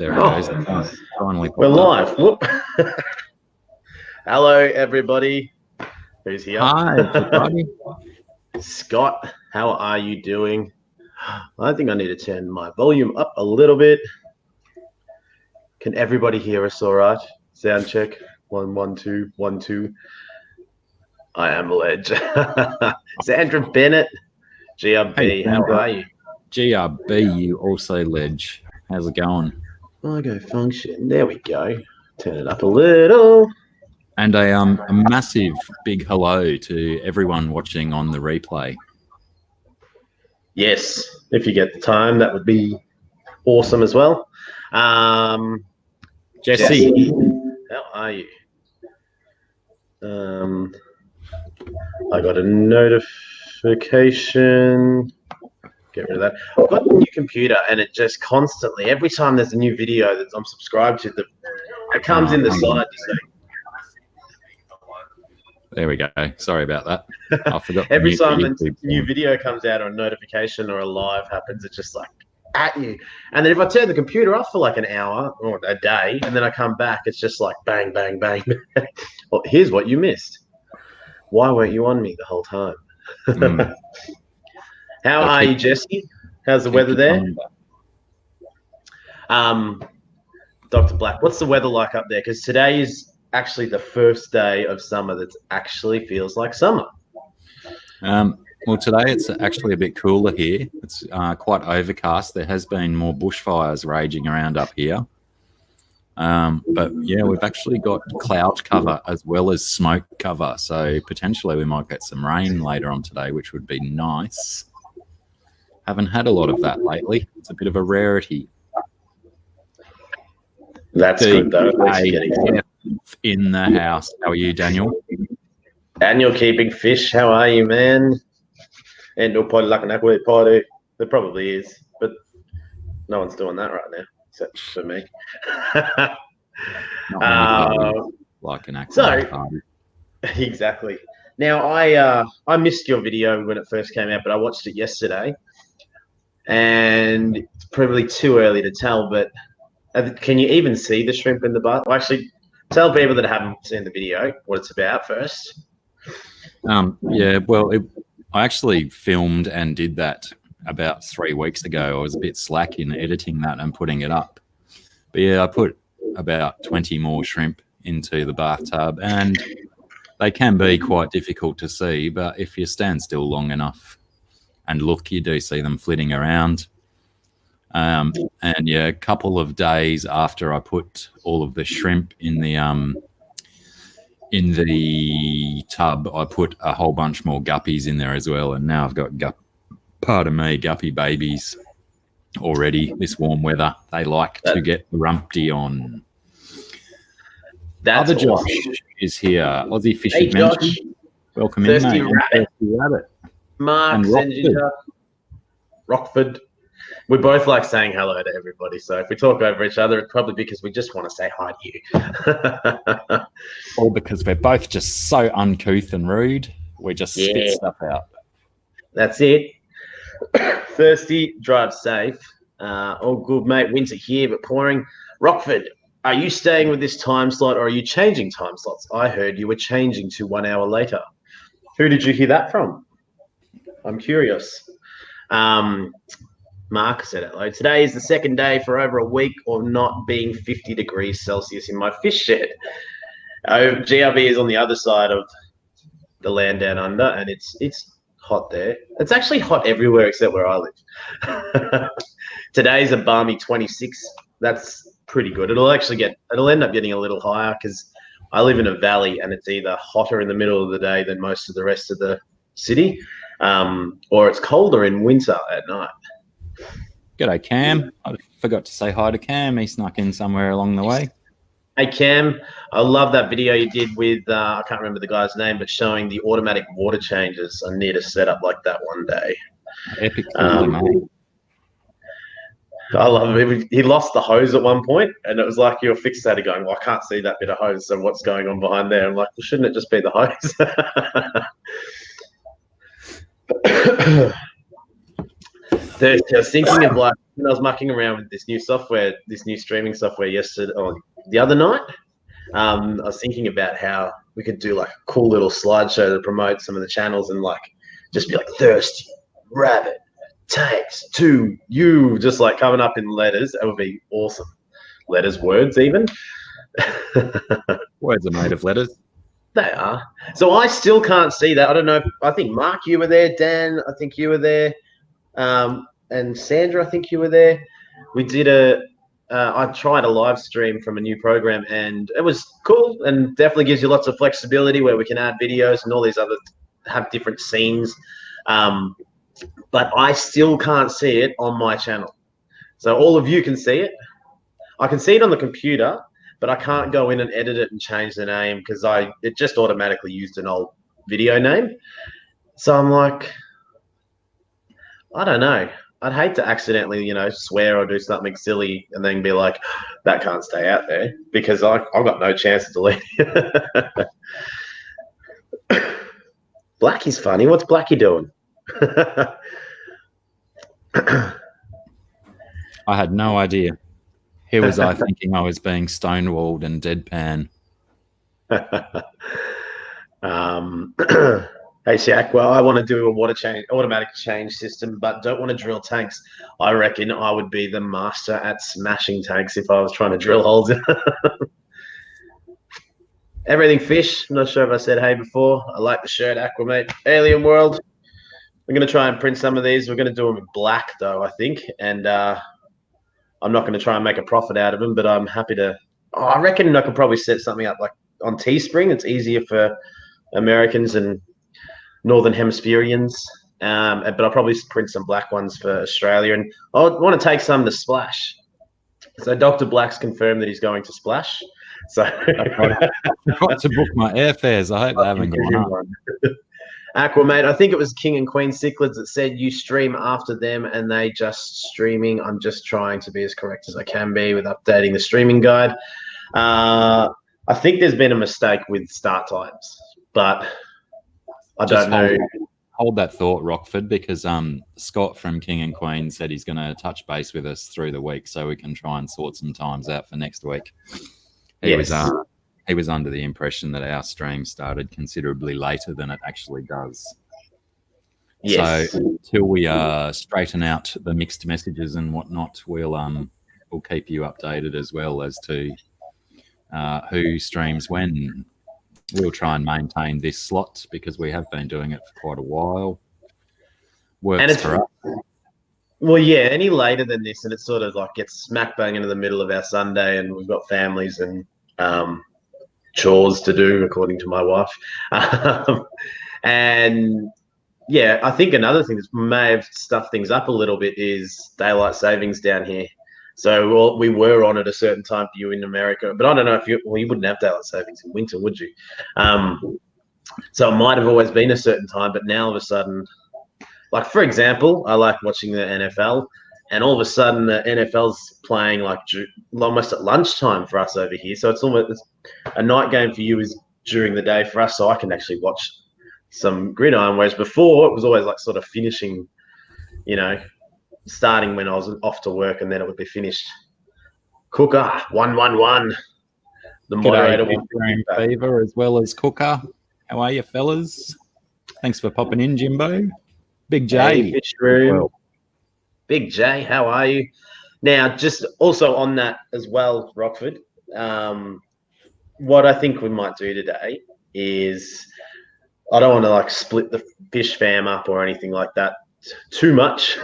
There it goes. Finally We're live. Whoop. Hello, everybody. Who's here? Hi, everybody. Scott, how are you doing? I think I need to turn my volume up a little bit. Can everybody hear us all right? Sound check. 1, 1, 2, 1, 2. I am Ledge. Sandra Bennett, GRB, Hey, how are you? GRB, you also Ledge. How's it going? I go function. There we go. Turn it up a little. And a massive big hello to everyone watching on the replay. Yes, if you get the time, that would be awesome as well. Jesse, how are you? I got a notification. Get rid of that. I've got a new computer, and it just constantly, every time there's a new video that I'm subscribed to, it comes in the side to say. There we go. Sorry about that. I forgot. Every time a new video comes out or a notification or a live happens, it's just like at you. And then if I turn the computer off for like an hour or a day, and then I come back, it's just like bang, bang, bang. Well, here's what you missed. Why weren't you on me the whole time? How are you, Jesse? How's the weather there? Dr. Black, what's the weather like up there? Because today is actually the first day of summer that actually feels like summer. Well, today it's actually a bit cooler here. It's quite overcast. There has been more bushfires raging around up here. But yeah, we've actually got cloud cover as well as smoke cover. So potentially we might get some rain later on today, which would be nice. Haven't had a lot of that lately. It's a bit of a rarity. That's good though. In the house. How are you, Daniel? Daniel keeping fish. How are you, man? And no party like an aqua party. There probably is, but no one's doing that right now, except for me. Like an aqua party. Exactly. Now I missed your video when it first came out, but I watched it yesterday, and it's probably too early to tell. But can you even see the shrimp in the bath? Well, actually, tell people that haven't seen the video what it's about first. Yeah, well, I actually filmed and did that about 3 weeks ago. I was a bit slack in editing that and putting it up. But yeah, I put about 20 more shrimp into the bathtub, and they can be quite difficult to see, but if you stand still long enough and look, you do see them flitting around. And yeah, a couple of days after I put all of the shrimp in the tub, I put a whole bunch more guppies in there as well, and now I've got guppy babies already. This warm weather, they like to get rumpty on. That's Other Josh awesome. is here. Aussie Fish Hey, Adventure. Josh. Welcome Thirsty in, mate. Rabbit. Thirsty Rabbit. Mark, Rockford. We both like saying hello to everybody, so if we talk over each other, it's probably because we just want to say hi to you. Or because we're both just so uncouth and rude, we just spit stuff out. That's it. Thirsty, drive safe. All good, mate. Winter here, but pouring. Rockford, are you staying with this time slot, or are you changing time slots? I heard you were changing to 1 hour later. Who did you hear that from? I'm curious. Mark said hello. Today is the second day for over a week of not being 50 degrees Celsius in my fish shed. GRB is on the other side of the land down under, and it's hot there. It's actually hot everywhere except where I live. Today's a balmy 26. That's pretty good. It'll end up getting a little higher because I live in a valley, and it's either hotter in the middle of the day than most of the rest of the city, or it's colder in winter at night. G'day, Cam. I forgot to say hi to Cam. He snuck in somewhere along the way. Hey, Cam. I love that video you did with, I can't remember the guy's name, but showing the automatic water changes. I need a setup like that one day. Epic video, mate. I love him. He lost the hose at one point, and it was like you were fixated going, well, I can't see that bit of hose, so what's going on behind there? I'm like, well, shouldn't it just be the hose? Thursday, I was thinking of like when I was mucking around with this new software, this new streaming software yesterday or the other night. I was thinking about how we could do like a cool little slideshow to promote some of the channels and like just be like thirsty rabbit takes to you, just like coming up in letters. That would be awesome. Letters, words, even. Words are made of letters. They are. So I still can't see that. I don't know. I think Mark, you were there. Dan, I think you were there. And Sandra, I think you were there. We did I tried a live stream from a new program, and it was cool and definitely gives you lots of flexibility where we can add videos and all these other, have different scenes. But I still can't see it on my channel. So all of you can see it. I can see it on the computer, but I can't go in and edit it and change the name because it just automatically used an old video name. So I'm like, I don't know. I'd hate to accidentally, swear or do something silly and then be like, that can't stay out there because I've got no chance to delete it. Blackie's funny. What's Blackie doing? I had no idea. Here was I thinking I was being stonewalled and deadpan. Hey, Shaq, well, I want to do a automatic change system, but don't want to drill tanks. I reckon I would be the master at smashing tanks if I was trying to drill holes. Everything fish. I'm not sure if I said hey before. I like the shirt, Aqua Mate. Alien World. We're going to try and print some of these. We're going to do them in black, though, I think. And I'm not going to try and make a profit out of them, but I'm happy to. Oh, I reckon I could probably set something up like on Teespring. It's easier for Americans and Northern Hemispherians. But I'll probably print some black ones for Australia. And I want to take some to Splash. So Dr. Black's confirmed that he's going to Splash. So I've got to book my airfares. I hope they haven't gone up. Aqua Mate, I think it was King and Queen Cichlids that said you stream after them and they just streaming. I'm just trying to be as correct as I can be with updating the streaming guide. I think there's been a mistake with start times, but I don't know. Hold that thought, Rockford, because Scott from King and Queen said he's going to touch base with us through the week so we can try and sort some times out for next week. He was under the impression that our stream started considerably later than it actually does. Yes. So until we straighten out the mixed messages and whatnot, we'll keep you updated as well as to who streams when. We'll try and maintain this slot because we have been doing it for quite a while. Works for us. Well, yeah, any later than this, and it sort of like gets smack bang into the middle of our Sunday, and we've got families and chores to do, according to my wife. And yeah, I think another thing that may have stuffed things up a little bit is daylight savings down here. So we were on at a certain time for you in America, but I don't know if you wouldn't have daylight savings in winter, would you? So it might have always been a certain time, but now all of a sudden, like for example, I like watching the NFL, and all of a sudden the NFL's playing like almost at lunchtime for us over here. So it's almost a night game for you is during the day for us, so I can actually watch some gridiron. Whereas before it was always like sort of finishing, starting when I was off to work, and then it would be finished. Cooker 111. The moderator will be Fever as well as Cooker. How are you, fellas? Thanks for popping in, Jimbo. Big J. Hey, Fish Room. Well. Big J, how are you? Now, just also on that as well, Rockford, what I think we might do today is I don't want to like split the Fish fam up or anything like that too much,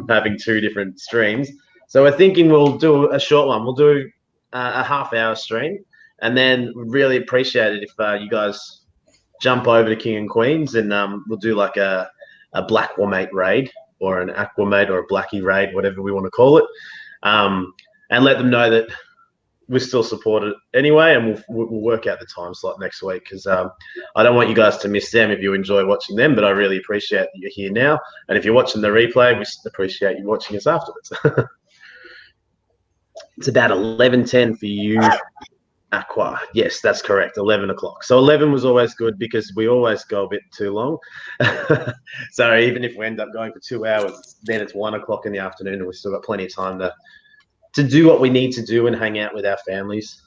having two different streams. So we're thinking we'll do a short one. We'll do a half-hour stream, and then really appreciate it if you guys jump over to King and Queens, and we'll do like a Black Mate raid or an Aqua Mate or a Blackie raid, whatever we want to call it, and let them know that we're still supported anyway, and we'll work out the time slot next week because I don't want you guys to miss them if you enjoy watching them, but I really appreciate that you're here now. And if you're watching the replay, we appreciate you watching us afterwards. It's about 11:10 for you Aqua. Yes, that's correct. 11 o'clock. So 11 was always good because we always go a bit too long. So even if we end up going for 2 hours, then it's 1 o'clock in the afternoon and we've still got plenty of time to do what we need to do and hang out with our families.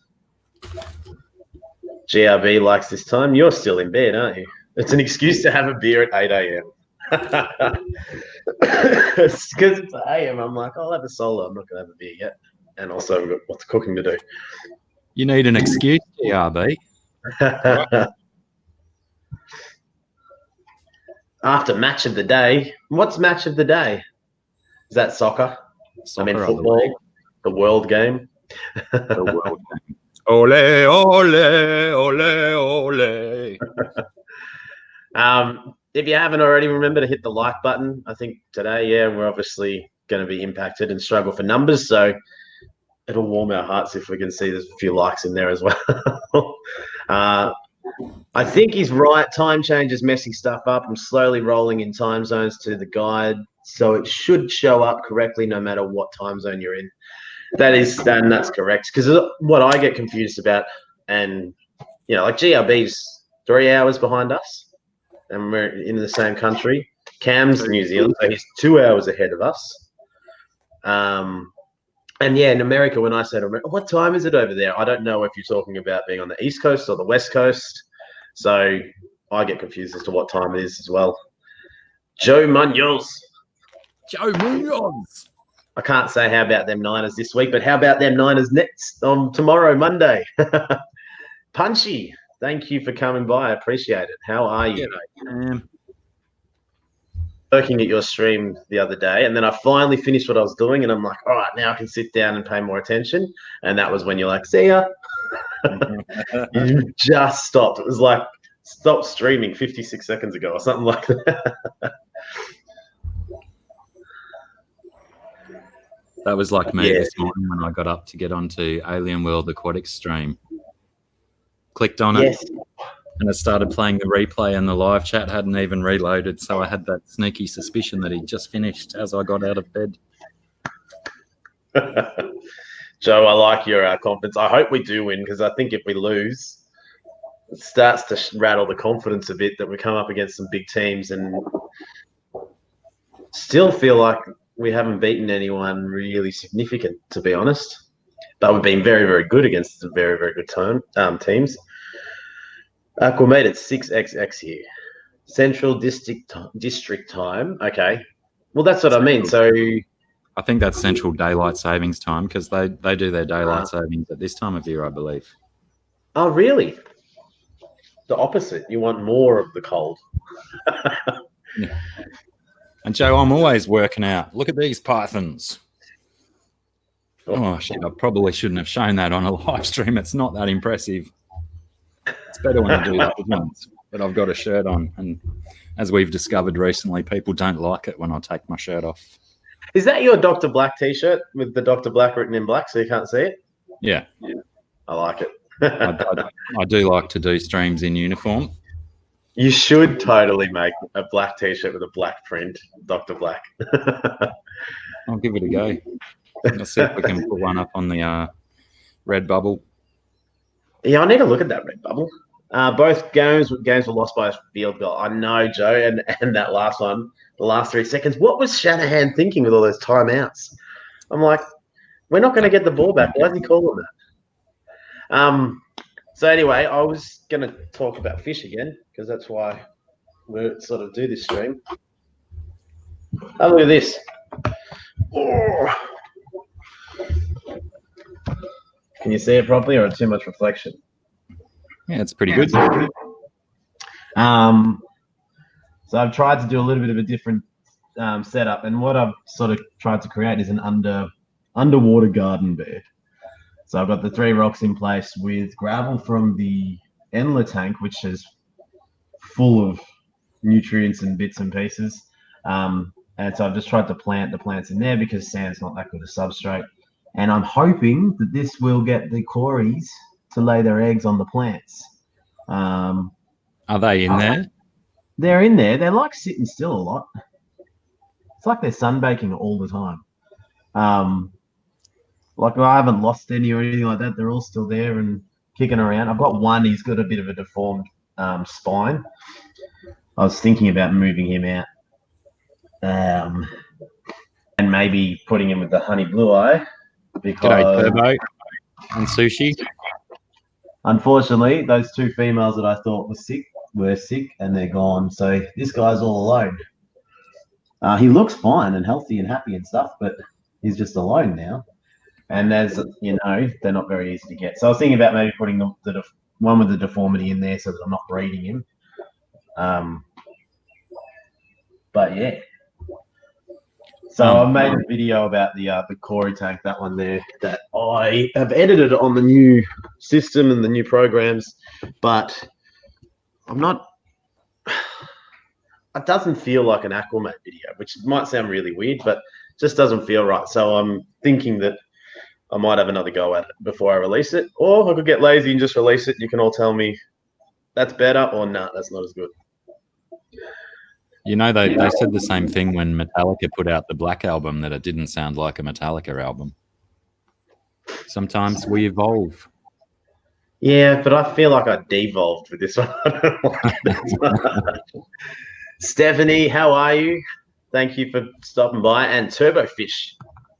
GRB likes this time. You're still in bed, aren't you? It's an excuse to have a beer at 8 a.m. It's because it's 8 a.m. I'm like, I'll have a solo. I'm not going to have a beer yet. And also, we've got what's cooking to do. You need an excuse, GRB. After match of the day, what's match of the day? Is that soccer? Soccer, I mean, football, the world game. The world game. Ole, ole, ole, ole. If you haven't already, remember to hit the like button. I think today, we're obviously going to be impacted and struggle for numbers. So it'll warm our hearts if we can see there's a few likes in there as well. I think he's right. Time change is messing stuff up. I'm slowly rolling in time zones to the guide. So it should show up correctly no matter what time zone you're in. That's correct. Because what I get confused about, and like GRB's 3 hours behind us, and we're in the same country. Cam's New Zealand, so he's 2 hours ahead of us. And in America, when I said, what time is it over there? I don't know if you're talking about being on the East Coast or the West Coast. So I get confused as to what time it is as well. Joe Munoz. I can't say how about them Niners this week, but how about them Niners next tomorrow, Monday? Punchy, thank you for coming by. I appreciate it. How are you? Working at your stream the other day, and then I finally finished what I was doing, and I'm like, all right, now I can sit down and pay more attention. And that was when you're like, see ya. You just stopped. It was like, stop streaming 56 seconds ago or something like that. That was like me this morning when I got up to get onto Alien World Aquatics stream. Clicked on it, and it started playing the replay, and the live chat hadn't even reloaded, so I had that sneaky suspicion that he'd just finished as I got out of bed. Joe, I like your confidence. I hope we do win, because I think if we lose, it starts to rattle the confidence a bit that we come up against some big teams and still feel like we haven't beaten anyone really significant, to be honest. But we've been very, very good against some very, very good teams. Aqua Mate at 6XX here. Central District time. Okay. Well, that's what I mean. So I think that's Central Daylight Savings Time, because they do their daylight savings at this time of year, I believe. Oh, really? The opposite. You want more of the cold. Yeah. And Joe, I'm always working out. Look at these pythons. Oh, shit, I probably shouldn't have shown that on a live stream. It's not that impressive. It's better when I do that once, but I've got a shirt on. And as we've discovered recently, people don't like it when I take my shirt off. Is that your Dr. Black t-shirt with the Dr. Black written in black so you can't see it? Yeah. I like it. I do like to do streams in uniform. You should totally make a black t-shirt with a black print, Dr. Black. I'll give it a go. I'll see if we can put one up on the Red Bubble. Yeah, I need to look at that Red Bubble. Both games were lost by a field goal. I know, Joe, and that last one, the last 3 seconds. What was Shanahan thinking with all those timeouts? I'm like, we're not going to get the ball back. Why is he calling that? So anyway, I was going to talk about fish again, because that's why we sort of do this stream. Oh, look at this. Oh. Can you see it properly, or too much reflection? Yeah, it's pretty good. So I've tried to do a little bit of a different setup, and what I've sort of tried to create is an underwater garden bed. So I've got the 3 rocks in place with gravel from the Endler tank, which is full of nutrients and bits and pieces. And so I've just tried to plant the plants in there because sand's not that good a substrate. And I'm hoping that this will get the cories to lay their eggs on the plants. Are they in there? They're in there. They're like sitting still a lot. It's like they're sunbaking all the time. Like I haven't lost any or anything like that. They're all still there, and kicking around. I've got one. He's got a bit of a deformed spine. I was thinking about moving him out, and maybe putting him with the honey blue eye. Because G'day, Turbo and Sushi. unfortunately, those two females that I thought were sick, and they're gone. So this guy's all alone. He looks fine and healthy and happy and stuff, but he's just alone now. And as you know, they're not very easy to get. So I was thinking about maybe putting the one with the deformity in there so that I'm not breeding him. But yeah. So I made a video about the Corey tank, that one there, that I have edited on the new system and the new programs, but I'm not. It doesn't feel like an Aqua Mate video, which might sound really weird, but just doesn't feel right. So I'm thinking that I might have another go at it before I release it, or I could get lazy and just release it. You can all tell me that's better or nah, that's not as good. You know, they said the same thing when Metallica put out the Black Album, that it didn't sound like a Metallica album. Sometimes we evolve. Yeah, but I feel like I devolved with this one. I don't like it as much. Stephanie, how are you? Thank you for stopping by. And Turbofish,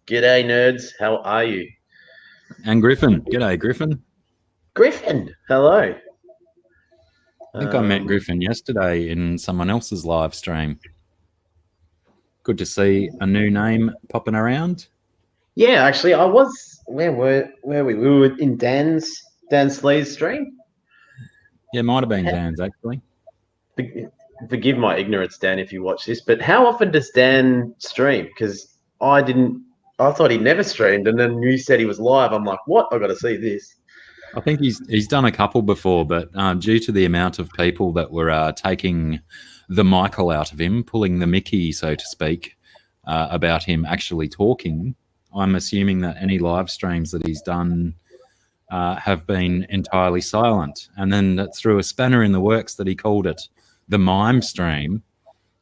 g'day nerds, how are you? And Griffin, g'day Griffin. Griffin, hello. I think I met Griffin yesterday in someone else's live stream. Good to see a new name popping around. Yeah, actually, I was. Where were we? We were in Dan Slee's stream. Yeah, might have been Dan's actually. Forgive my ignorance, Dan, if you watch this, but how often does Dan stream? Because I thought he never streamed, and then you said he was live. I'm like, what? I got to see this. I think he's done a couple before, but due to the amount of people that were taking the Michael out of him, pulling the Mickey, so to speak, about him actually talking, I'm assuming that any live streams that he's done have been entirely silent. And then that threw a spanner in the works that he called it the mime stream.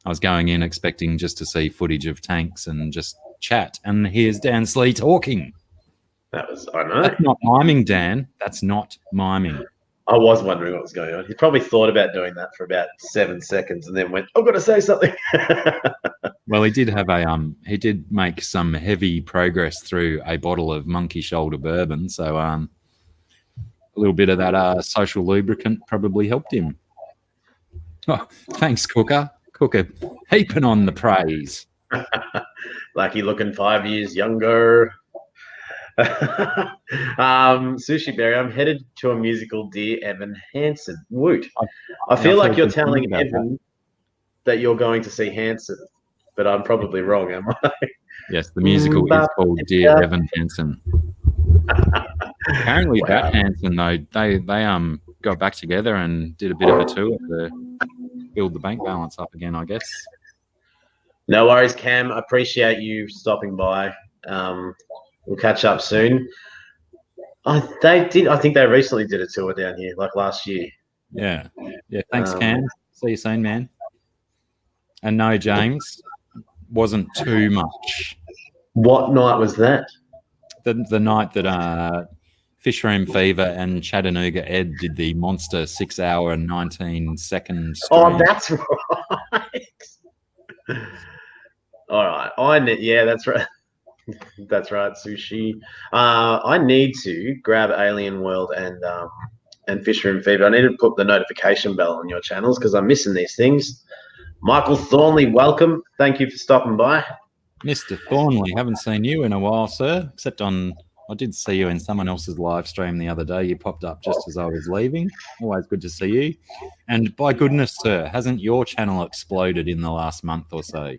I was going in expecting just to see footage of tanks and just chat, and here's Dan Slee talking. I know. That's not miming, Dan. That's not miming. I was wondering what was going on. He probably thought about doing that for about 7 seconds and then went, I've got to say something. Well, he did have he did make some heavy progress through a bottle of Monkey Shoulder bourbon. So a little bit of that social lubricant probably helped him. Oh, thanks, Cooker. Cooker, heaping on the praise. Like he looking 5 years younger. Sushi Berry, I'm headed to a musical, dear Evan Hansen. Woot. I feel like you're telling Evan that you're going to see Hansen, but I'm probably wrong, am I? Yes, the musical is called Dear Evan Hansen. Apparently, that Hansen though, they got back together and did a bit of a tour to build the bank balance up again, I guess. No worries, Cam. I appreciate you stopping by. We'll catch up soon. I think they recently did a tour down here, like last year. Yeah. Thanks, Cam. See you soon, man. And no, James, wasn't too much. What night was that? The night that Fish Room Fever and Chattanooga Ed did the monster 6 hour and 19-second stream. Oh, that's right. All right. Yeah, that's right. That's right, Sushi. I need to grab Alien World and Fish Room Fever. I need to put the notification bell on your channels because I'm missing these things. Michael Thornley, welcome. Thank you for stopping by. Mr. Thornley, haven't seen you in a while, sir, except I did see you in someone else's live stream the other day. You popped up just as I was leaving. Always good to see you. And by goodness, sir, hasn't your channel exploded in the last month or so?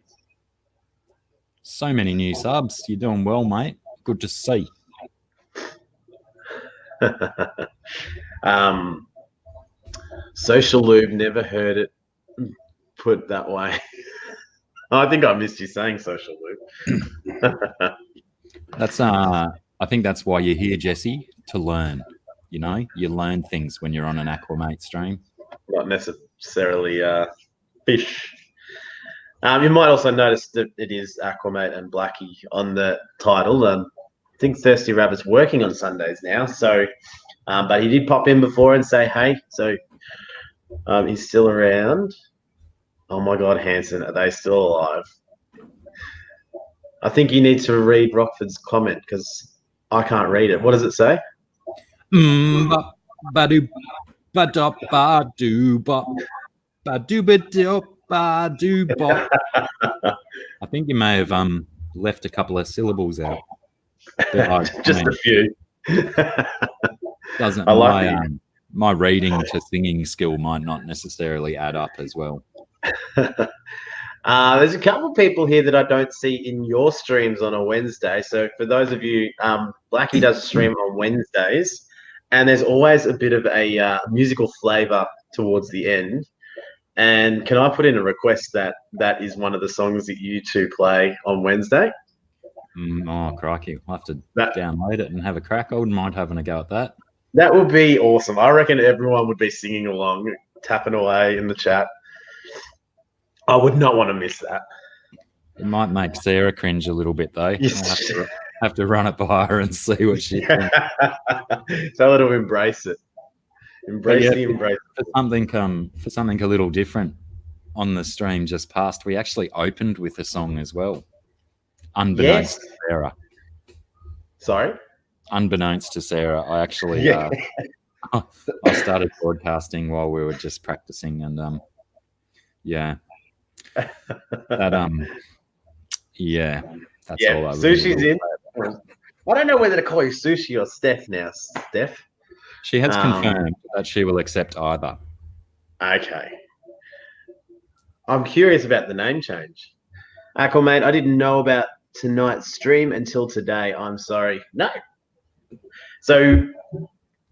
So many new subs. You're doing well, mate. Good to see. Social Lube, never heard it put that way. I think I missed you saying Social Lube. That's I think that's why you're here, Jesse, to learn. You know, you learn things when you're on an Aqua Mate stream. Not necessarily fish. You might also notice that it is Aqua Mate and Blackie on the title. I think Thirsty Rabbit's working on Sundays now, so But he did pop in before and say hey. So he's still around. Oh my God, Hanson, are they still alive? I think you need to read Rockford's comment because I can't read it. What does it say? Ba-do, ba-da, ba-do, bop. Ba-do, ba-do, ba-do, bop. I think you may have left a couple of syllables out. But Just a few. Doesn't I like my reading to singing skill might not necessarily add up as well. There's a couple of people here that I don't see in your streams on a Wednesday. So for those of you, Blackie does a stream on Wednesdays, and there's always a bit of a musical flavor towards the end. And can I put in a request that that is one of the songs that you two play on Wednesday? Oh, crikey. I'll have to download it and have a crack. I wouldn't mind having a go at that. That would be awesome. I reckon everyone would be singing along, tapping away in the chat. I would not want to miss that. It might make Sarah cringe a little bit, though. Yes. I'll have to run it by her and see what she thinks. Tell her to embrace it. Embrace the embrace. For something a little different on the stream just past, we actually opened with a song as well. Unbeknownst to Sarah. Sorry? Unbeknownst to Sarah, I actually I started broadcasting while we were just practicing, and that's all. Sushi's in. I don't know whether to call you Sushi or Steph now. Steph. She has confirmed that she will accept either. Okay. I'm curious about the name change. Aqua Mate, I didn't know about tonight's stream until today. I'm sorry. No. So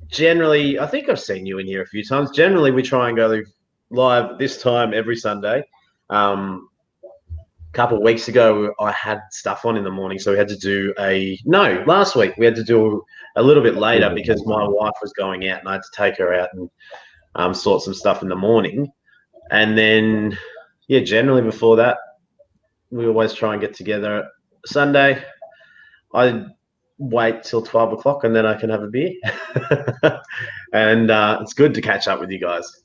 generally, I think I've seen you in here a few times. Generally, we try and go live this time every Sunday. A couple of weeks ago, I had stuff on in the morning, so we had to do last week we had to do a little bit later because my wife was going out and I had to take her out and sort some stuff in the morning. And then, generally before that, we always try and get together Sunday. I wait till 12 o'clock and then I can have a beer. And it's good to catch up with you guys.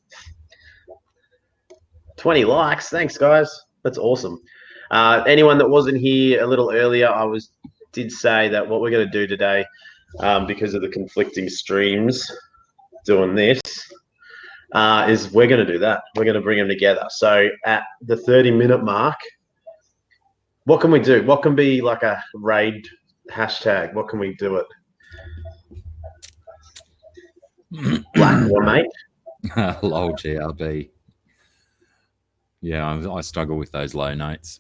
20 likes. Thanks, guys. That's awesome. Anyone that wasn't here a little earlier, did say that what we're going to do today, because of the conflicting streams doing this, is we're going to do that. We're going to bring them together. So at the 30-minute mark, what can we do? What can be like a raid hashtag? What can we do it? Black or mate? Lol, GRB. Yeah, I struggle with those low notes.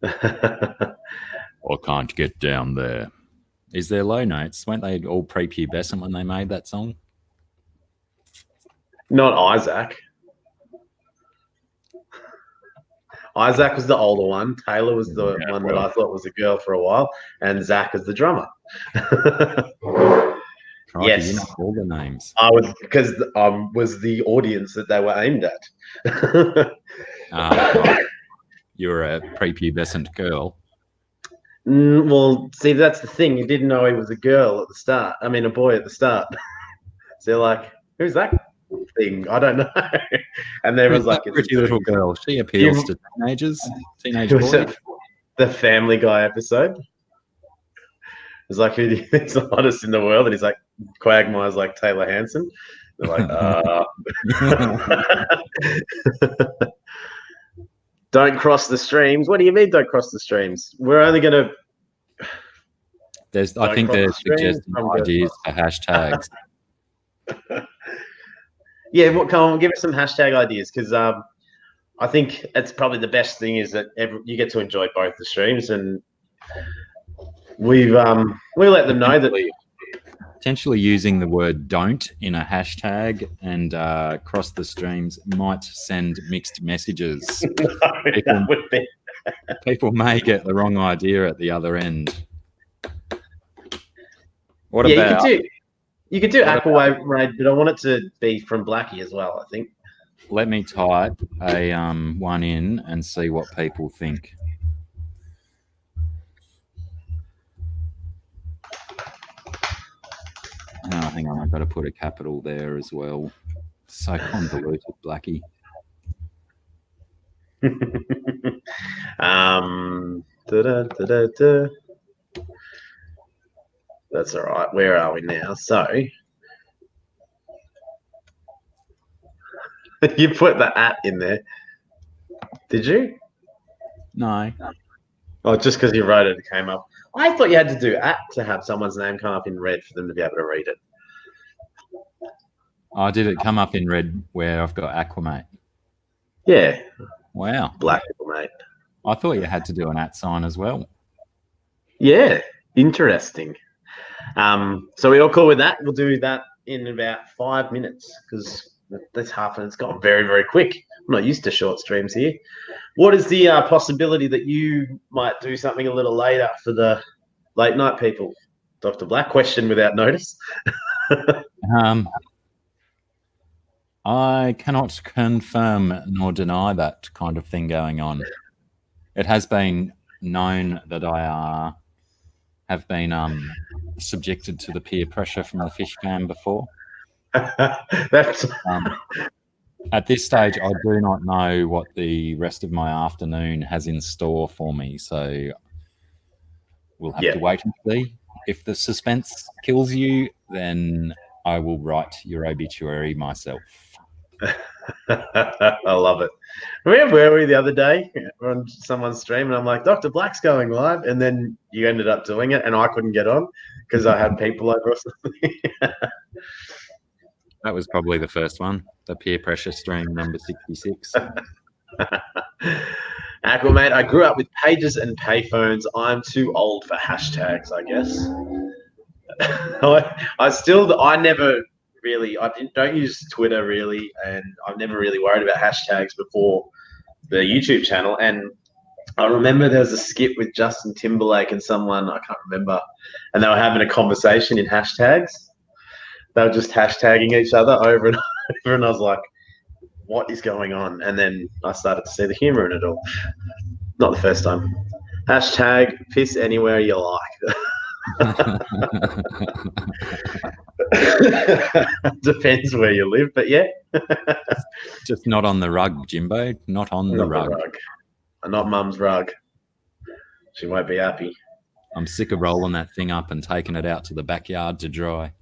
I can't get down there. Is there low notes? Weren't they all prepubescent when they made that song? Not Isaac. Isaac was the older one. Taylor was the one that I thought was a girl for a while, and Zach is the drummer. Yes, you know all the names. I was because I was the audience that they were aimed at. You're a prepubescent girl. Well, see, that's the thing. You didn't know he was a girl at the start. I mean, a boy at the start. So you're like, who's that thing? I don't know. And there was like, a pretty little girl. She appeals to teenagers, teenage boys. The Family Guy episode. It's like, who's the hottest in the world? And he's like, Quagmire's like Taylor Hanson. They're like, don't cross the streams. What do you mean don't cross the streams? We're only going to... I think there's suggesting ideas for hashtags. Yeah, come on, give us some hashtag ideas, because I think it's probably the best thing is that you get to enjoy both the streams, and we let them know that potentially using the word "don't" in a hashtag and cross the streams might send mixed messages. People may get the wrong idea at the other end. What about? You could do Aqua Raid, but I want it to be from Blackie as well, I think. Let me type a one in and see what people think. Oh, hang on, I've got to put a capital there as well. So convoluted, Blackie. Da-da. That's all right. Where are we now? So you put the at in there. Did you? No. Oh, just because you wrote it, it came up. I thought you had to do at to have someone's name come up in red for them to be able to read it. Oh, did it come up in red where I've got Aqua Mate? Yeah. Wow. Black, mate. I thought you had to do an at sign as well. Yeah. Interesting. So we all cool with that? We'll do that in about 5 minutes because that's half and it's gone very, very quick. I'm not used to short streams here. What is the possibility that you might do something a little later for the late night people? Dr. Black, question without notice. I cannot confirm nor deny that kind of thing going on. It has been known that I have been subjected to the peer pressure from the fish fam before. That's at this stage, I do not know what the rest of my afternoon has in store for me, so we'll have to wait and see. If the suspense kills you, then I will write your obituary myself. I love it. Where were we the other day? We're on someone's stream, and I'm like, Dr. Black's going live, and then you ended up doing it, and I couldn't get on because I had people over or something. That was probably the first one, the peer pressure stream number 66. Aqua Mate, I grew up with pages and payphones. I'm too old for hashtags, I guess. I never really, don't use Twitter really, and I've never really worried about hashtags before the YouTube channel. And I remember there was a skit with Justin Timberlake and someone, I can't remember, and they were having a conversation in hashtags. They were just hashtagging each other over and over, and I was like, what is going on? And then I started to see the humor in it all. Not the first time. Hashtag piss anywhere you like. Depends where you live, but yeah. Just not on the rug, Jimbo. Not on the rug. Not mum's rug. She won't be happy. I'm sick of rolling that thing up and taking it out to the backyard to dry.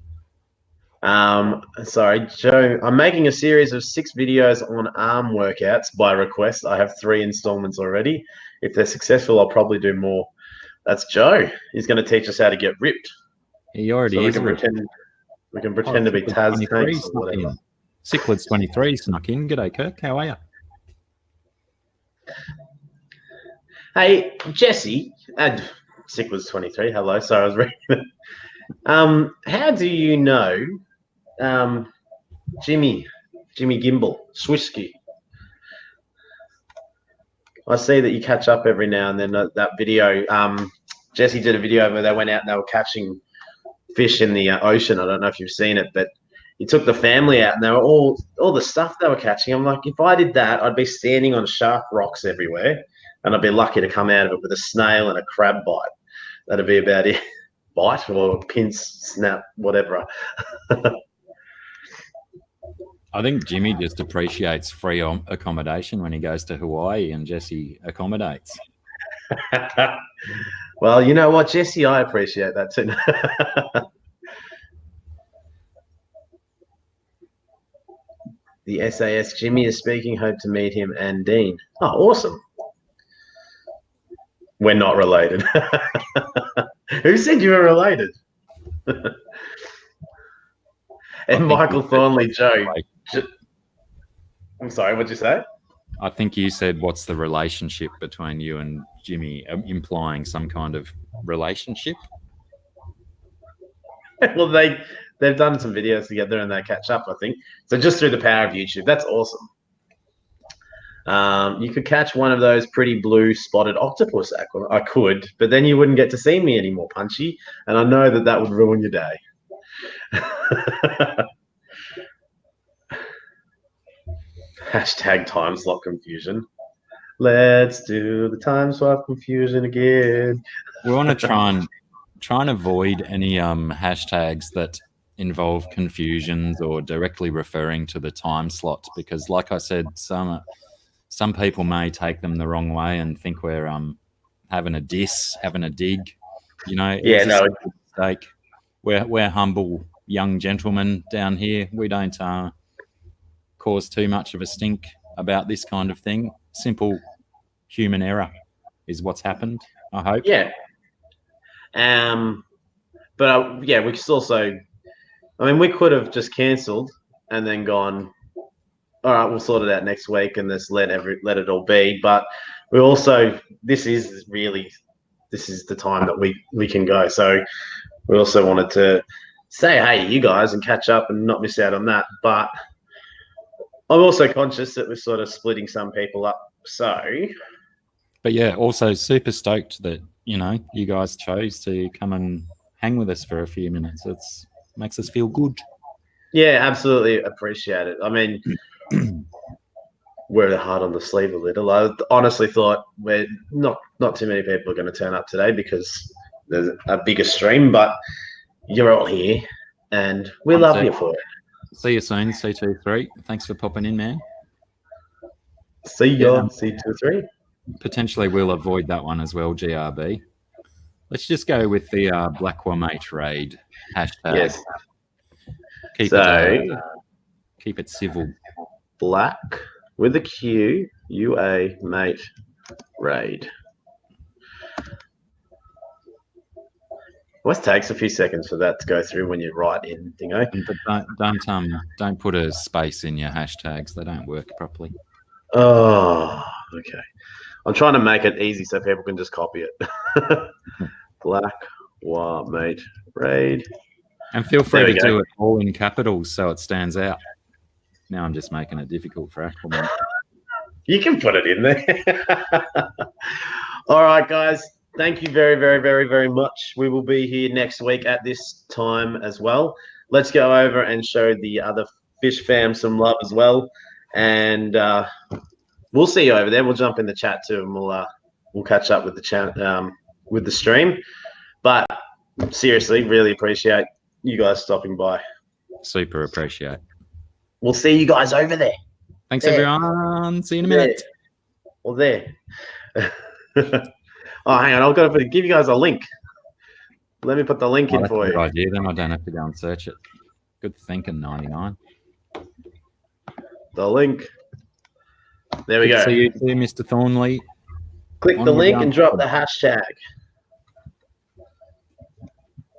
Sorry, Joe. I'm making a series of 6 videos on arm workouts by request. I have 3 installments already. If they're successful, I'll probably do more. That's Joe. He's going to teach us how to get ripped. He already is. We can pretend to be Taz Tanks or whatever. Cichlids 23 snuck in. G'day, Kirk. How are you? Hey, Jesse. Cichlids 23. Hello. Sorry, I was reading it. How do you know Jimmy Gimbal, Swisky? I see that you catch up every now and then. That video, Jesse did a video where they went out and they were catching fish in the ocean. I don't know if you've seen it, but he took the family out and they were all the stuff they were catching. I'm like, if I did that, I'd be standing on sharp rocks everywhere, and I'd be lucky to come out of it with a snail and a crab bite. That'd be about it. Bite or pinch, snap, whatever. I think Jimmy just appreciates free accommodation when he goes to Hawaii, and Jesse accommodates. Well, you know what, Jesse, I appreciate that too. The SAS Jimmy is speaking. Hope to meet him and Dean. Oh, awesome. We're not related. Who said you were related? And Michael Thornley, Joe. I'm sorry, what'd you say? I think you said, what's the relationship between you and Jimmy, implying some kind of relationship? Well, they've done some videos together and they catch up, I think. So just through the power of YouTube. That's awesome. You could catch one of those pretty blue spotted octopus, Aqua. I could, but then you wouldn't get to see me anymore, Punchy. And I know that would ruin your day. Hashtag time slot confusion. Let's do the time swap confusion again. We want to try and avoid any hashtags that involve confusions or directly referring to the time slots, because like I said, some people may take them the wrong way and think we're having a diss, having a dig. You know, it Yeah, was a no, simple mistake. We're humble young gentlemen down here. We don't cause too much of a stink about this kind of thing. Simple human error is what's happened, I hope. yeah. But yeah, we could also. I mean, we could have just cancelled and then gone. All right, we'll sort it out next week and just let it all be. But we also, this is the time that we can go. So we also wanted to say hey to you guys and catch up and not miss out on that. But I'm also conscious that we're sort of splitting some people up. So, But yeah, also super stoked that, you know, you guys chose to come and hang with us for a few minutes. It makes us feel good. yeah, absolutely appreciate it. I mean, wear the heart on the sleeve a little. I honestly thought we're not too many people are going to turn up today because there's a bigger stream, but you're all here and we love you for it. See you soon, C23. Thanks for popping in, man. See ya, C23. Potentially we'll avoid that one as well, GRB. Let's just go with the Aqua Mate raid hashtag. Yes. Keep it civil. Black with a Q, UA Mate raid. Always takes a few seconds for that to go through when you write in, you know. But don't put a space in your hashtags. They don't work properly. Oh, okay. I'm trying to make it easy so people can just copy it. Black Mate raid. And feel free to do it all in capitals so it stands out. Now I'm just making it difficult for Aqua Mate. You can put it in there. All right, guys. Thank you very, very, very, very much. We will be here next week at this time as well. Let's go over and show the other fish fam some love as well. And we'll see you over there. We'll jump in the chat too, and we'll catch up with the chat with the stream. But seriously, really appreciate you guys stopping by. Super appreciate. We'll see you guys over there. Thanks, everyone. See you in a minute. Well, there. Oh, hang on. I've got to give you guys a link. Let me put the link in for you. Good idea. Then I don't have to go and search it. Good thinking, 99. The link. There we go. See you too, Mr. Thornley. Click the link and drop the hashtag.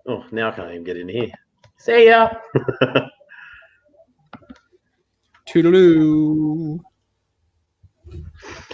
Oh, now I can't even get in here. See ya. Toodaloo.